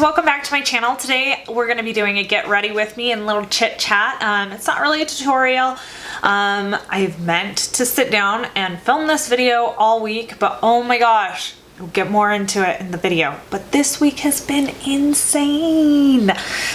welcome back to my channel. Today we're going to be doing a get ready with me and little chit chat. It's not really a tutorial. I've meant to sit down and film this video all week, but oh my gosh, we'll get more into it in the video. But this week has been insane.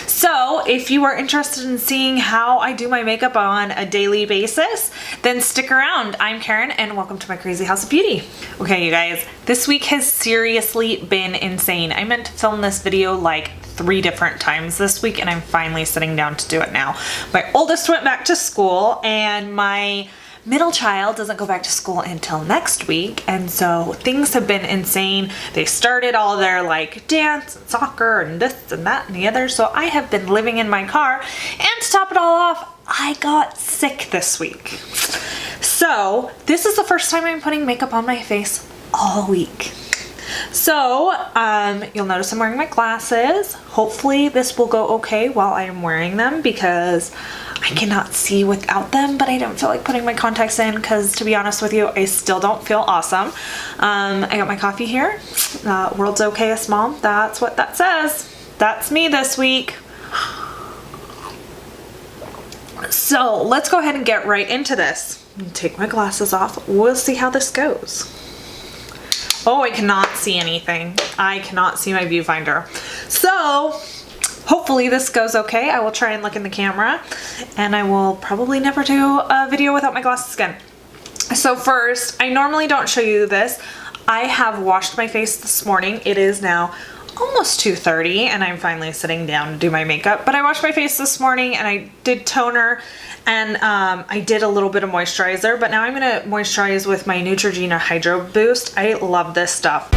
So if you are interested in seeing how I do my makeup on a daily basis, then stick around. I'm Karen and welcome to my crazy house of beauty. Okay, you guys, this week has seriously been insane. I meant to film this video like 3 different times this week and I'm finally sitting down to do it now. My oldest went back to school and my middle child doesn't go back to school until next week, and so things have been insane. They started all their like dance and soccer and this and that and the other, so I have been living in my car, and to top it all off, I got sick this week. So this is the first time I'm putting makeup on my face all week. So you'll notice I'm wearing my glasses. Hopefully this will go okay while I am wearing them because I cannot see without them, but I don't feel like putting my contacts in because, to be honest with you, I still don't feel awesome. I got my coffee here. World's okayest mom. That's what that says. That's me this week. So let's go ahead and get right into this. Take my glasses off. We'll see how this goes. Oh, I cannot see anything. I cannot see my viewfinder. So hopefully this goes okay. I will try and look in the camera, and I will probably never do a video without my glasses again. So first, I normally don't show you this. I have washed my face this morning. It is now almost 2:30 and I'm finally sitting down to do my makeup, but I washed my face this morning and I did toner and I did a little bit of moisturizer, but now I'm gonna moisturize with my Neutrogena Hydro Boost. I love this stuff.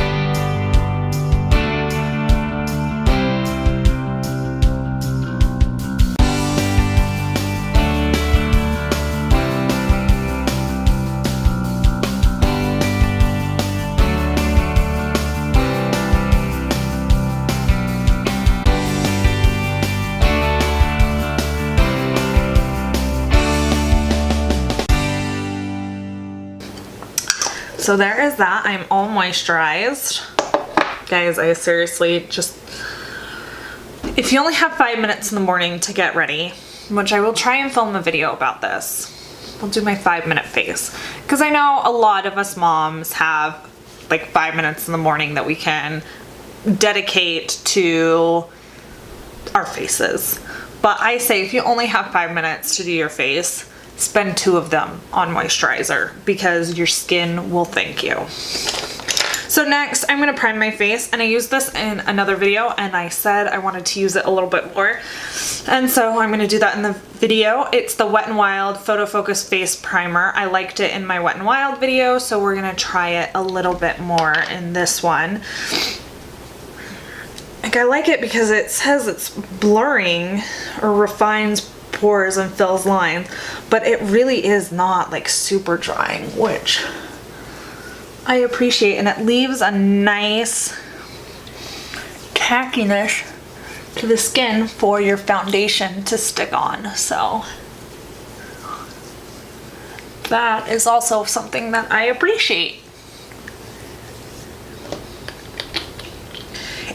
So there is that. I'm all moisturized. Guys, I seriously just, if you only have 5 minutes in the morning to get ready, which I will try and film a video about this, I'll do my 5-minute face. Because I know a lot of us moms have like 5 minutes in the morning that we can dedicate to our faces. But I say if you only have 5 minutes to do your face, spend 2 of them on moisturizer because your skin will thank you. So next I'm going to prime my face, and I used this in another video and I said I wanted to use it a little bit more, and so I'm going to do that in the video. It's the Wet n Wild Photo Focus Face Primer. I liked it in my Wet n Wild video, so we're going to try it a little bit more in this one. Like, I like it because it says it's blurring or refines pores and fills lines, but it really is not like super drying, which I appreciate, and it leaves a nice tackiness to the skin for your foundation to stick on. So that is also something that I appreciate.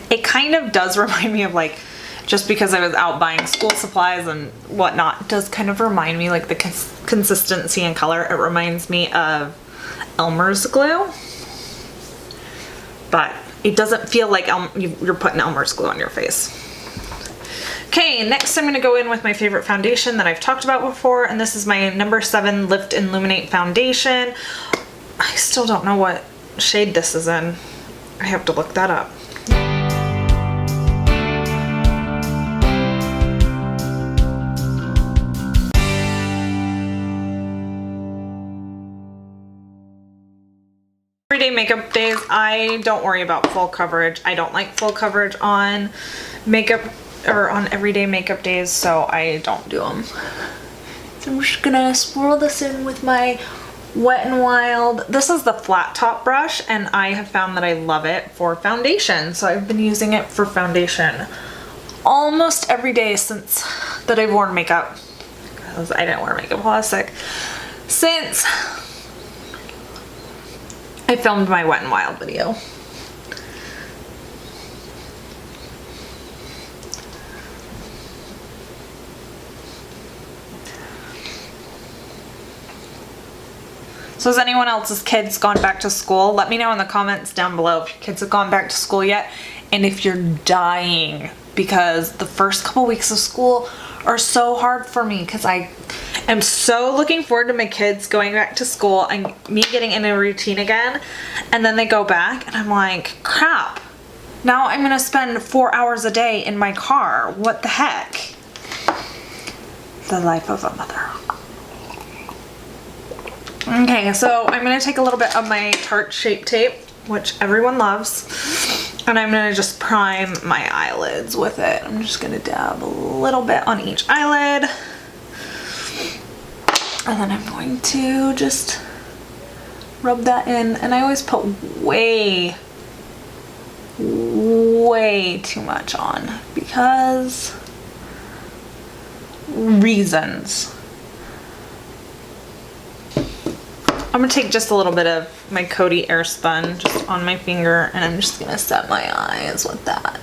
It kind of does remind me of, like, just because I was out buying school supplies and whatnot, it does kind of remind me, like the consistency and color, it reminds me of Elmer's glue. But it doesn't feel like you're putting Elmer's glue on your face. Okay, next I'm going to go in with my favorite foundation that I've talked about before, and this is my number 7 Lift Illuminate Foundation. I still don't know what shade this is in. I have to look that up. Everyday makeup days, I don't worry about full coverage. I don't like full coverage on makeup or on everyday makeup days, so I don't do them. So I'm just gonna swirl this in with my Wet n Wild. This is the flat top brush, and I have found that I love it for foundation, so I've been using it for foundation almost every day since that I've worn makeup, because I didn't wear makeup while I was sick, since I filmed my Wet n Wild video. So has anyone else's kids gone back to school? Let me know in the comments down below if your kids have gone back to school yet, and if you're dying because the first couple weeks of school are so hard for me because I am so looking forward to my kids going back to school and me getting in a routine again, and then they go back and I'm like, crap, now I'm gonna spend 4 hours a day in my car. What the heck? The life of a mother. Okay, so I'm gonna take a little bit of my Tarte Shape Tape, which everyone loves, and I'm gonna just prime my eyelids with it. I'm just gonna dab a little bit on each eyelid, and then I'm going to just rub that in. And I always put way too much on because reasons. I'm gonna take just a little bit of my Coty Airspun just on my finger, and I'm just gonna set my eyes with that.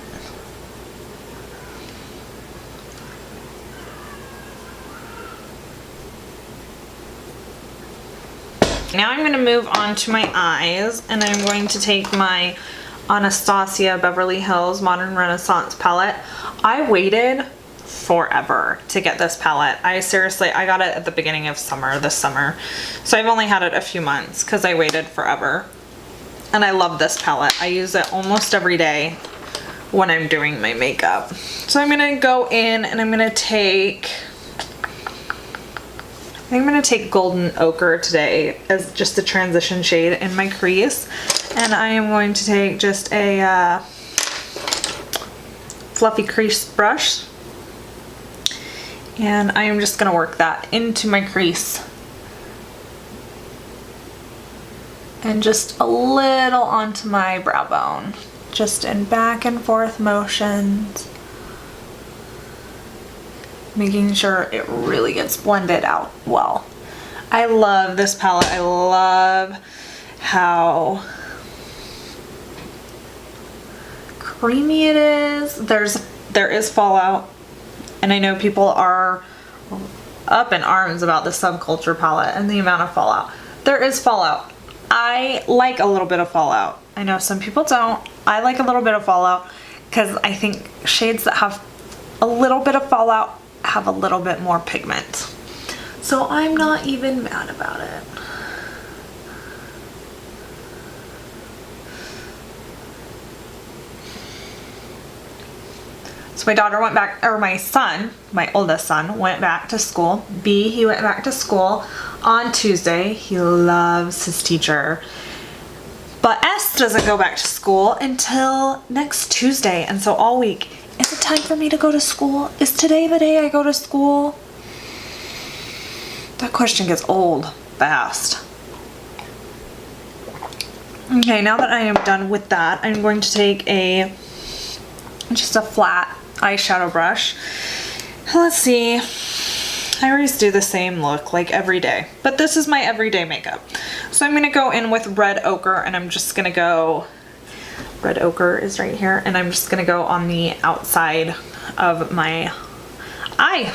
Now I'm gonna move on to my eyes, and I'm going to take my Anastasia Beverly Hills Modern Renaissance palette. I waited forever to get this palette. I got it at the beginning of this summer. So I've only had it a few months because I waited forever. And I love this palette. I use it almost every day when I'm doing my makeup. So I'm gonna go in and I'm gonna take Golden Ochre today as just a transition shade in my crease. And I am going to take just a fluffy crease brush. And I am just gonna work that into my crease. And just a little onto my brow bone. Just in back and forth motions. Making sure it really gets blended out well. I love this palette. I love how creamy it is. There is fallout. And I know people are up in arms about the Subculture palette and the amount of fallout. There is fallout. I like a little bit of fallout. I know some people don't. I like a little bit of fallout because I think shades that have a little bit of fallout have a little bit more pigment. So I'm not even mad about it. So my daughter went back, or my son, my oldest son, went back to school. He went back to school on Tuesday. He loves his teacher. But S doesn't go back to school until next Tuesday. And so all week, is it time for me to go to school? Is today the day I go to school? That question gets old fast. Okay, now that I am done with that, I'm going to take just a flat eyeshadow brush. Let's see. I always do the same look like every day, but this is my everyday makeup. So I'm gonna go in with Red Ochre, and I'm just gonna go, Red Ochre is right here, and I'm just gonna go on the outside of my eye.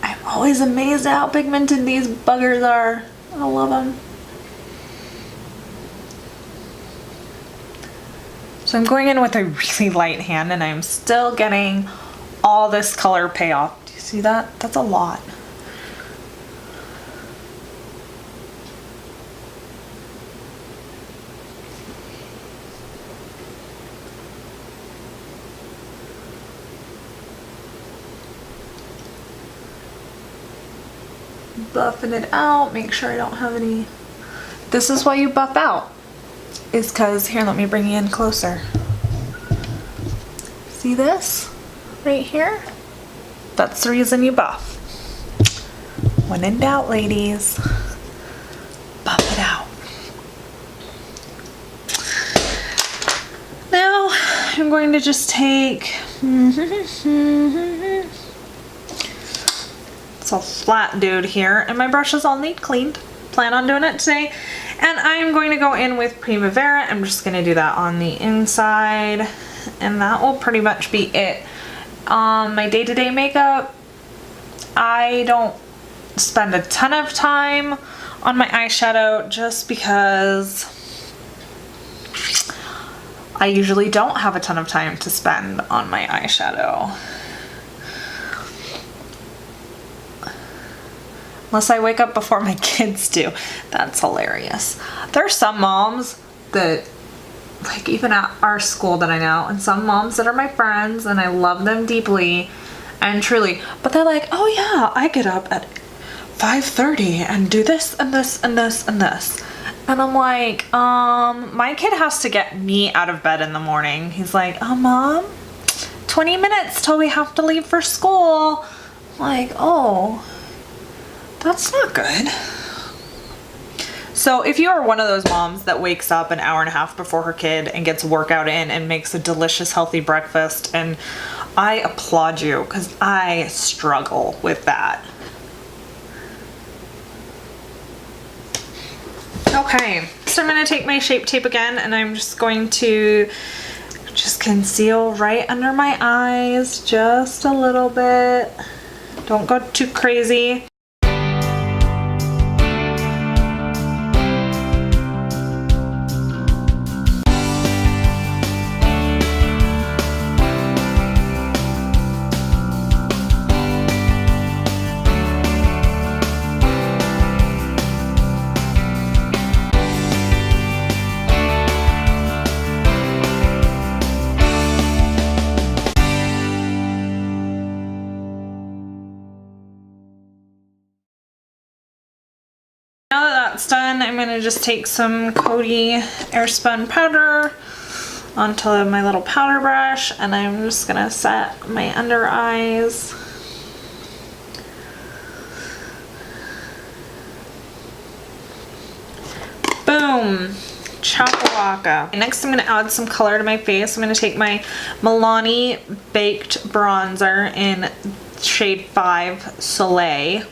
I'm always amazed at how pigmented these buggers are. I love them. So I'm going in with a really light hand, and I'm still getting all this color payoff. Do you see that? That's a lot. Buffing it out, make sure I don't have any. This is why you buff out. Is because, here, let me bring you in closer. See this right here? That's the reason you buff. When in doubt, ladies, buff it out. Now I'm going to just take it's a flat dude here, and my brushes all need cleaned. Plan on doing it today. And I'm going to go in with Primavera. I'm just going to do that on the inside, and that will pretty much be it. my day-to-day makeup, I don't spend a ton of time on my eyeshadow just because I usually don't have a ton of time to spend on my eyeshadow. Unless I wake up before my kids do. That's hilarious. There are some moms that, like even at our school that I know, and some moms that are my friends and I love them deeply and truly, but they're like, oh yeah, I get up at 5:30 and do this and this and this and this. And I'm like, my kid has to get me out of bed in the morning. He's like, oh mom, 20 minutes till we have to leave for school. I'm like, oh, that's not good. So if you are one of those moms that wakes up an hour and a half before her kid and gets a workout in and makes a delicious healthy breakfast, and I applaud you because I struggle with that. Okay, so I'm going to take my Shape Tape again and I'm just going to just conceal right under my eyes just a little bit. Don't go too crazy. Now that that's done, I'm going to just take some Coty Airspun powder onto my little powder brush, and I'm just going to set my under eyes. Boom! Chaka-waka. Next I'm going to add some color to my face. I'm going to take my Milani Baked Bronzer in shade 5 Soleil.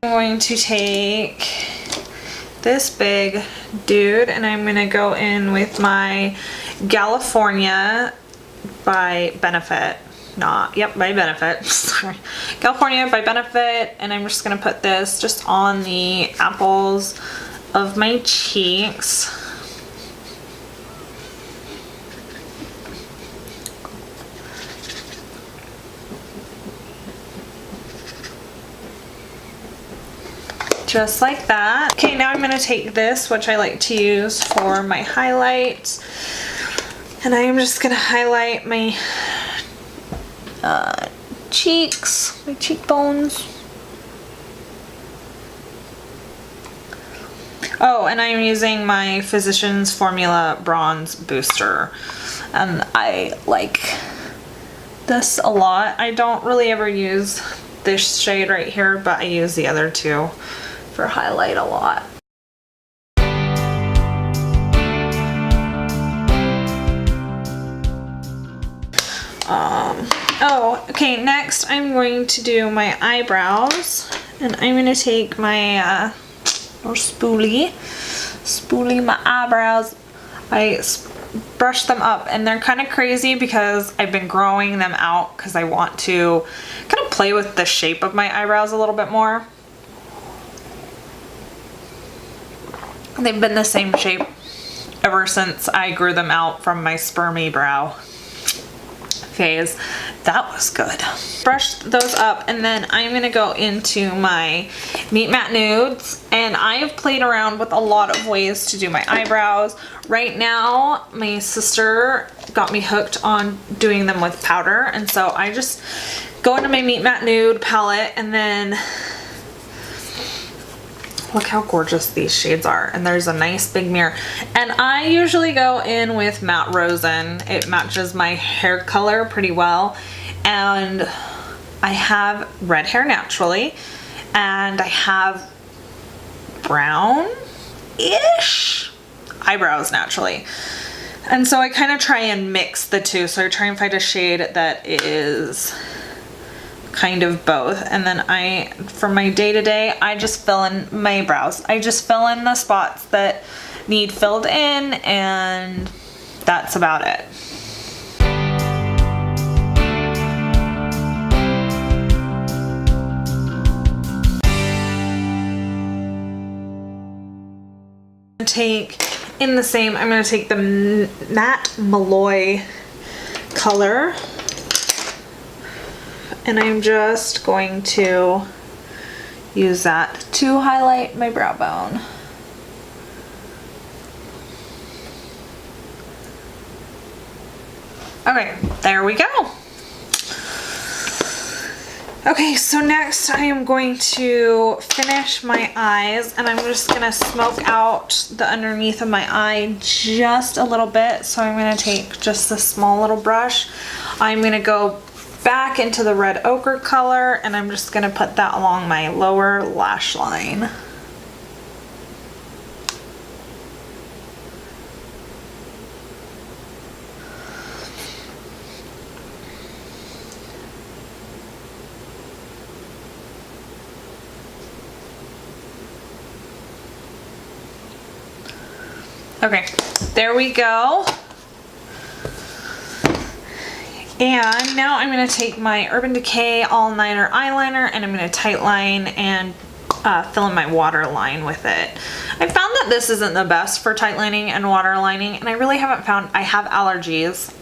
I'm going to take this big dude and I'm going to go in with my California by Benefit. By Benefit. Sorry. California by Benefit, and I'm just going to put this just on the apples of my cheeks. Just like that. Okay, now I'm going to take this, which I like to use for my highlights, and I am just going to highlight my cheeks, my cheekbones. Oh, and I'm using my Physicians Formula Bronze Booster, and I like this a lot. I don't really ever use this shade right here, but I use the other two for highlight a lot. Oh, okay, next I'm going to do my eyebrows, and I'm going to take my little spoolie my eyebrows. I brush them up, and they're kind of crazy because I've been growing them out because I want to kind of play with the shape of my eyebrows a little bit more. They've been the same shape ever since I grew them out from my spermy brow phase. That was good. Brush those up, and then I'm gonna go into my Meet Matte Nudes, and I have played around with a lot of ways to do my eyebrows. Right now, my sister got me hooked on doing them with powder, and so I just go into my Meet Matte Nude palette, and then look how gorgeous these shades are, and there's a nice big mirror. And I usually go in with Matte Rosin. It matches my hair color pretty well, and I have red hair naturally, and I have brown-ish eyebrows naturally. And so I kind of try and mix the two. So I try and find a shade that is kind of both. And then for my day-to-day, I just fill in my brows. I just fill in the spots that need filled in, and that's about it. I'm going to take the Matte Malloy color, and I'm just going to use that to highlight my brow bone. Okay, there we go. Okay, so next I am going to finish my eyes, and I'm just gonna smoke out the underneath of my eye just a little bit. So I'm gonna take just this small little brush. I'm gonna go back into the red ochre color, and I'm just gonna put that along my lower lash line. Okay, there we go. And now I'm going to take my Urban Decay All Nighter eyeliner, and I'm going to tightline and fill in my waterline with it. I found that this isn't the best for tightlining and waterlining, and I really haven't found. I have allergies.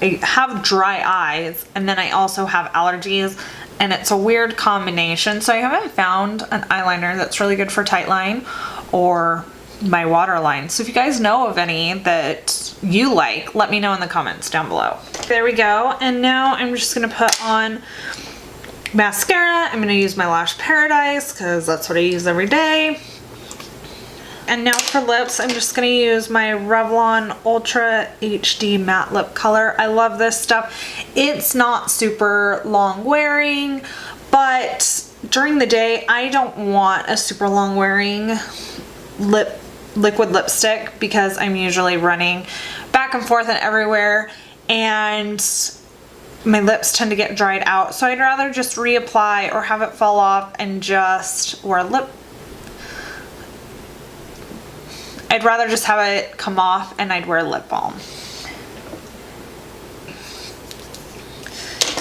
I have dry eyes, and then I also have allergies, and it's a weird combination. So I haven't found an eyeliner that's really good for tightline or my waterline. So if you guys know of any that you like, let me know in the comments down below. There we go. And now I'm just gonna put on mascara. I'm gonna use my Lash Paradise because that's what I use every day. And now for lips, I'm just gonna use my Revlon Ultra HD Matte Lip Color. I love this stuff. It's not super long wearing, but during the day, I don't want a super long wearing liquid lipstick because I'm usually running back and forth and everywhere, and my lips tend to get dried out. So I'd rather just reapply or have it fall off and just wear I'd rather just have it come off, and I'd wear lip balm.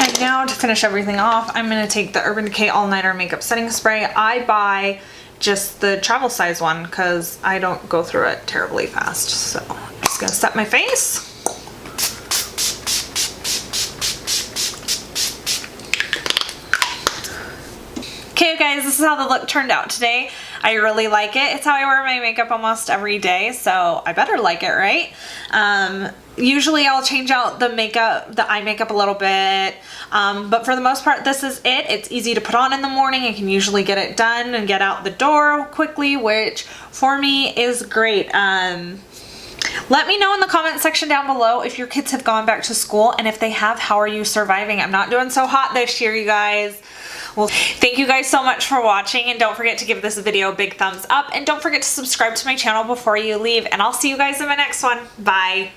And now to finish everything off, I'm going to take the Urban Decay All Nighter Makeup Setting Spray. I buy just the travel size one because I don't go through it terribly fast. So I'm just gonna set my face. Okay guys, this is how the look turned out today. I really like it. It's how I wear my makeup almost every day, so I better like it, right? Usually I'll change out the eye makeup a little bit, but for the most part, this is it. It's easy to put on in the morning. I can usually get it done and get out the door quickly, which for me is great. Let me know in the comment section down below if your kids have gone back to school, and if they have, how are you surviving? I'm not doing so hot this year, you guys. Well, thank you guys so much for watching, and don't forget to give this video a big thumbs up, and don't forget to subscribe to my channel before you leave, and I'll see you guys in my next one. Bye.